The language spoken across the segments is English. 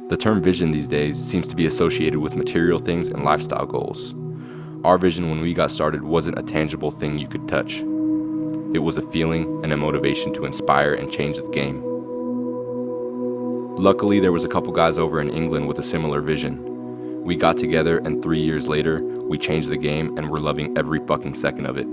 The term vision these days seems to be associated with material things and lifestyle goals. Our vision when we got started wasn't a tangible thing you could touch. It was a feeling and a motivation to inspire and change the game. Luckily, there was a couple guys over in England with a similar vision. We got together, and 3 years later, we changed the game, and we're loving every fucking second of it.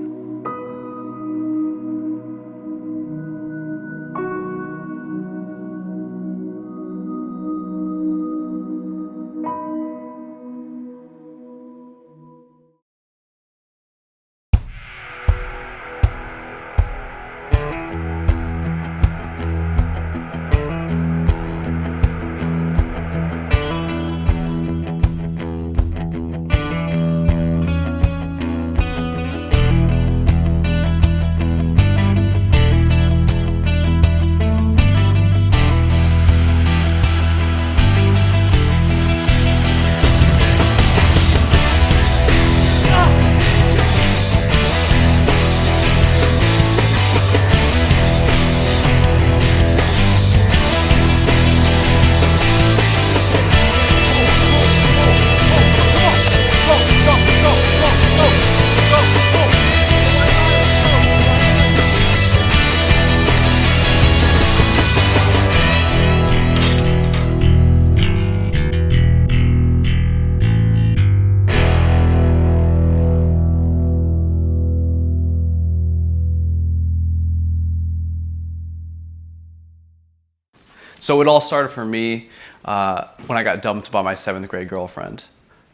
So it all started for me when I got dumped by my 7th grade girlfriend.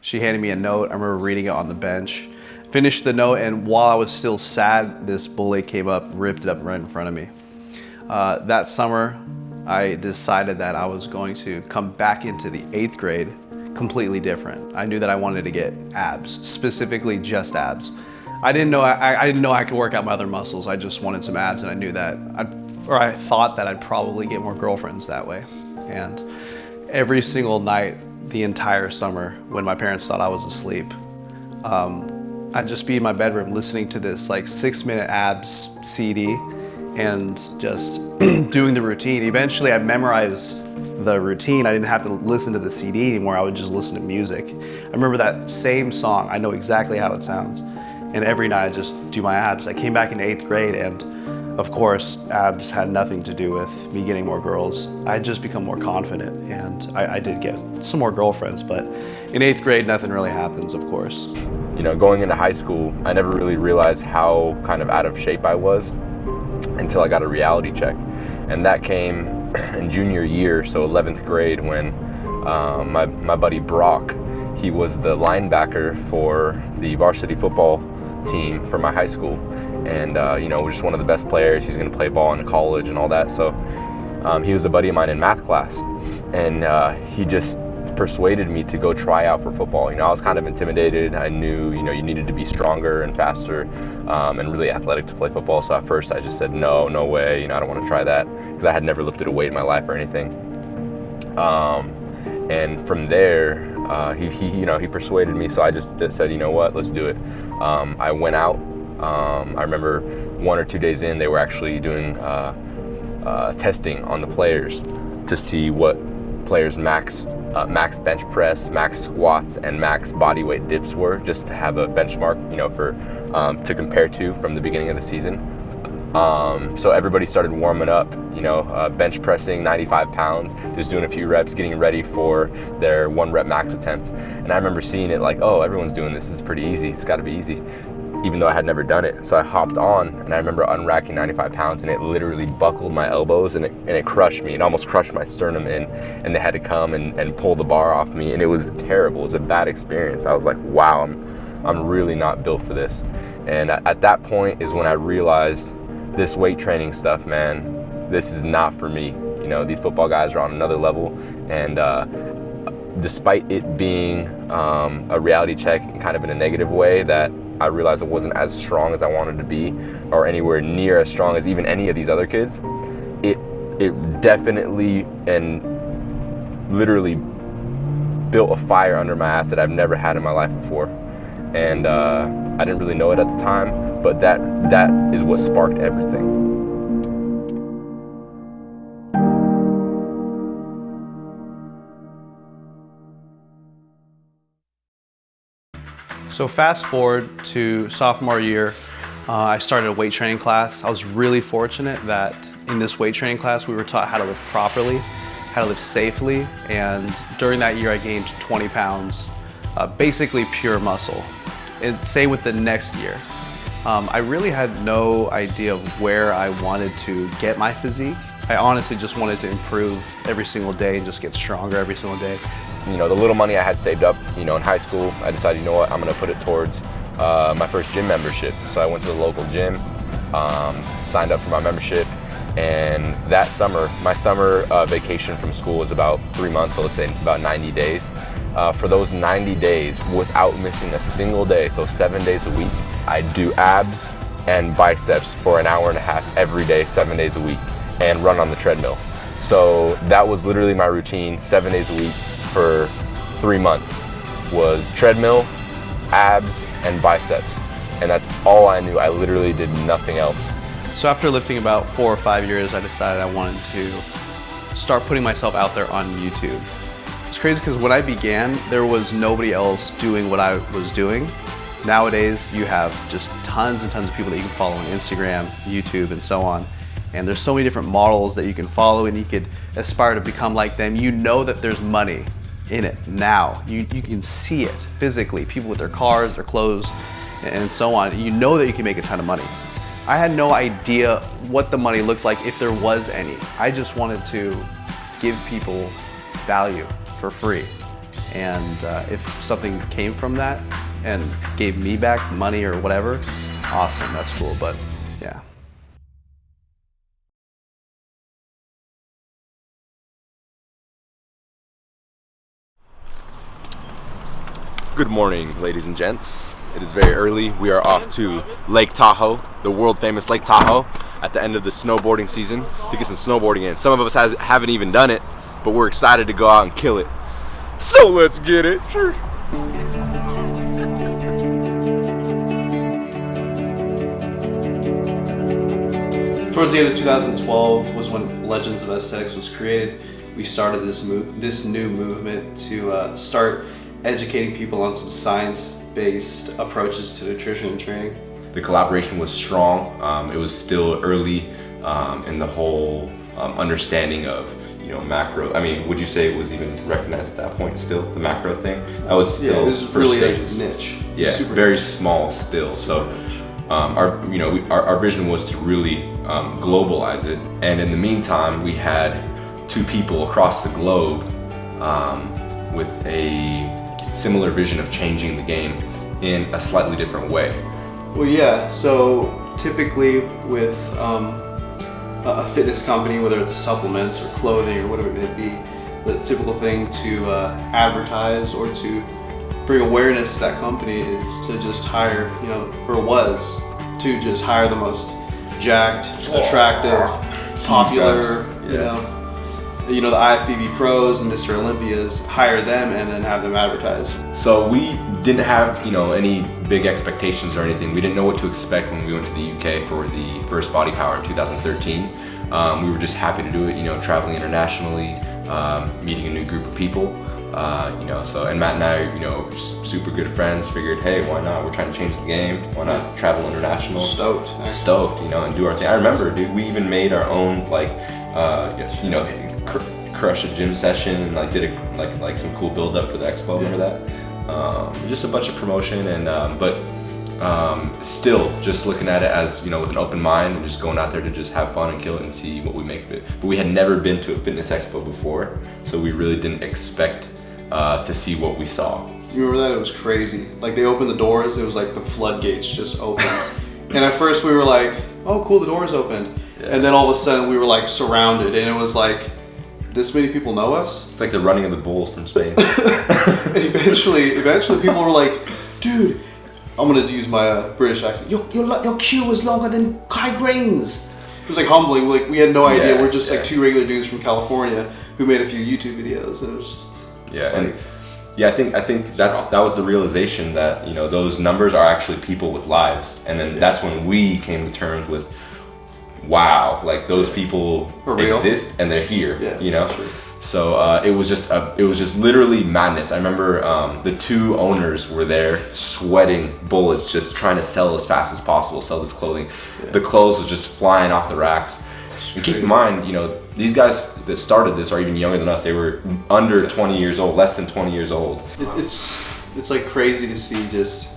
She handed me a note. I remember reading it on the bench. Finished the note, and while I was still sad, this bully came up, ripped it up right in front of me. That summer, I decided that I was going to come back into the 8th grade completely different. I knew that I wanted to get abs, specifically just abs. I didn't know I could work out my other muscles. I just wanted some abs, and I knew that I thought that I'd probably get more girlfriends that way. And every single night, the entire summer, when my parents thought I was asleep, I'd just be in my bedroom listening to this like 6-minute abs CD and just doing the routine. Eventually I memorized the routine. I didn't have to listen to the CD anymore. I would just listen to music. I remember that same song. I know exactly how it sounds. And every night I just do my abs. I came back in 8th grade, and of course, abs had nothing to do with me getting more girls. I had just become more confident, and I did get some more girlfriends, but in 8th grade, nothing really happens, of course. You know, going into high school, I never really realized how kind of out of shape I was until I got a reality check. And that came in junior year, so 11th grade, when my buddy Brock, he was the linebacker for the varsity football team for my high school. And you know, was just one of the best players. He's going to play ball in college and all that. So he was a buddy of mine in math class, and he just persuaded me to go try out for football. You know, I was kind of intimidated. I knew, you know, you needed to be stronger and faster and really athletic to play football. So at first I just said, no way. You know, I don't want to try that, because I had never lifted a weight in my life or anything. And from there, he persuaded me. So I just said, you know what, let's do it. I went out. I remember 1 or 2 days in, they were actually doing testing on the players to see what players' max bench press, max squats, and max body weight dips were, just to have a benchmark, you know, for to compare to from the beginning of the season. So everybody started warming up, you know, bench pressing 95 pounds, just doing a few reps, getting ready for their 1 rep max attempt. And I remember seeing it like, oh, everyone's doing this. This is pretty easy. It's got to be easy, even though I had never done it. So I hopped on, and I remember unracking 95 pounds, and it literally buckled my elbows, and it crushed me. It almost crushed my sternum in, and they had to come and pull the bar off me, and it was terrible. It was a bad experience. I was like, wow, I'm really not built for this. And at that point is when I realized, this weight training stuff, man, this is not for me. You know, these football guys are on another level, and despite it being a reality check, kind of in a negative way, that I realized I wasn't as strong as I wanted to be, or anywhere near as strong as even any of these other kids. It definitely and literally built a fire under my ass that I've never had in my life before. And I didn't really know it at the time, but that is what sparked everything. So fast forward to sophomore year, I started a weight training class. I was really fortunate that in this weight training class we were taught how to lift properly, how to lift safely, and during that year I gained 20 pounds, basically pure muscle. And same with the next year. I really had no idea of where I wanted to get my physique. I honestly just wanted to improve every single day and just get stronger every single day. You know, the little money I had saved up, you know, in high school, I decided, you know what, I'm gonna put it towards my first gym membership. So I went to the local gym, signed up for my membership, and that summer, my summer vacation from school was about 3 months, so let's say about 90 days. For those 90 days, without missing a single day, so 7 days a week, I'd do abs and biceps for an hour and a half every day, 7 days a week, and run on the treadmill. So that was literally my routine, 7 days a week for 3 months, was treadmill, abs, and biceps. And that's all I knew. I literally did nothing else. So after lifting about 4 or 5 years, I decided I wanted to start putting myself out there on YouTube. It's crazy because when I began, there was nobody else doing what I was doing. Nowadays, you have just tons and tons of people that you can follow on Instagram, YouTube, and so on. And there's so many different models that you can follow and you could aspire to become like them. You know that there's money in it now. You can see it physically, people with their cars, their clothes, and so on. You know that you can make a ton of money. I had no idea what the money looked like, if there was any. I just wanted to give people value for free. And if something came from that and gave me back money or whatever, awesome, that's cool, but yeah. Good morning, ladies and gents. It is very early. We are off to Lake Tahoe, the world famous Lake Tahoe, at the end of the snowboarding season to get some snowboarding in. Some of us haven't even done it, but we're excited to go out and kill it. So let's get it. Sure. Towards the end of 2012 was when Legends of Aesthetics was created. We started this new movement to start educating people on some science-based approaches to nutrition and training. The collaboration was strong. It was still early in the whole understanding of, you know, macro. I mean, would you say it was even recognized at that point still, the macro thing? That was still, yeah, it was really like niche. Yeah, super very small still. So our vision was to really globalize it. And in the meantime, we had 2 people across the globe with a similar vision of changing the game in a slightly different way. Well, yeah, so typically with a fitness company, whether it's supplements or clothing or whatever it may be, the typical thing to advertise or to bring awareness to that company is to just hire, you know, or was to just hire the most jacked, attractive, popular, you know, the IFBB pros and Mr. Olympias, hire them and then have them advertise. So we didn't have, you know, any big expectations or anything. We didn't know what to expect when we went to the UK for the first BodyPower in 2013. We were just happy to do it, you know, traveling internationally, meeting a new group of people, you know, so, and Matt and I are, you know, super good friends, figured, hey, why not? We're trying to change the game. Why not travel international? Stoked, you know, and do our thing. I remember, dude, we even made our own, like, you know, crush a gym session and like did like some cool build up for the expo. Remember that? Just a bunch of promotion and but still just looking at it as, you know, with an open mind and just going out there to just have fun and kill it and see what we make of it. But we had never been to a fitness expo before, so we really didn't expect to see what we saw. You remember that? It was crazy. Like they opened the doors, it was like the floodgates just opened. And at first we were like, oh cool, the doors opened. Yeah. And then all of a sudden we were like surrounded and it was like, this many people know us? It's like the running of the bulls from Spain. And eventually people were like, dude, I'm gonna use my British accent. Your queue was longer than Kai Grains. It was like humbling. Like we had no idea. We're just like 2 regular dudes from California who made a few YouTube videos. And it was I think that was the realization that, you know, those numbers are actually people with lives. And then that's when we came to terms with, wow, like those people For real? exist and they're here, Yeah, you know? sure. So it was just literally madness. I remember the two owners were there sweating bullets, just trying to sell as fast as possible, sell this clothing. Yeah. The clothes was just flying off the racks. And keep in mind, you know, these guys that started this are even younger than us. They were under 20 years old, less than 20 years old. It's like crazy to see just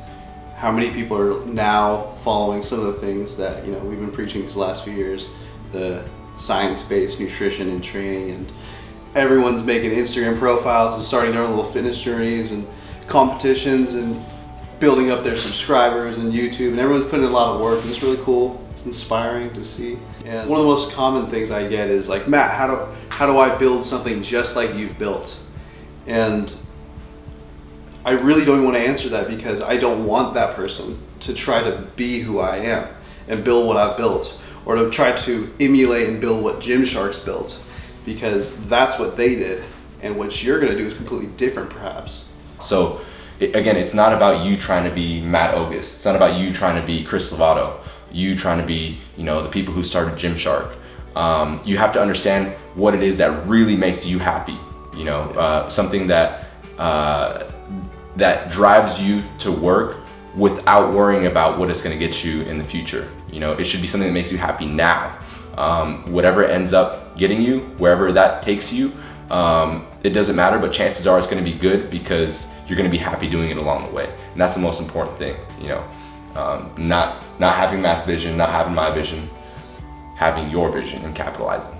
how many people are now following some of the things that, you know, we've been preaching these last few years, the science-based nutrition and training, and everyone's making Instagram profiles and starting their own little fitness journeys and competitions and building up their subscribers and YouTube, and everyone's putting in a lot of work, and it's really cool. It's inspiring to see. And one of the most common things I get is like, Matt, how do I build something just like you've built? And I really don't want to answer that, because I don't want that person to try to be who I am and build what I've built, or to try to emulate and build what Gymshark's built, because that's what they did, and what you're going to do is completely different perhaps. So again, it's not about you trying to be Matt Ogus. It's not about you trying to be Chris Lavado. You trying to be, you know, the people who started Gymshark. You have to understand what it is that really makes you happy. You know, something that that drives you to work without worrying about what it's going to get you in the future. You know, it should be something that makes you happy now. Whatever ends up getting you, wherever that takes you, it doesn't matter, but chances are it's going to be good, because you're going to be happy doing it along the way. And that's the most important thing, you know. Not having Matt's vision, not having my vision, having your vision and capitalizing.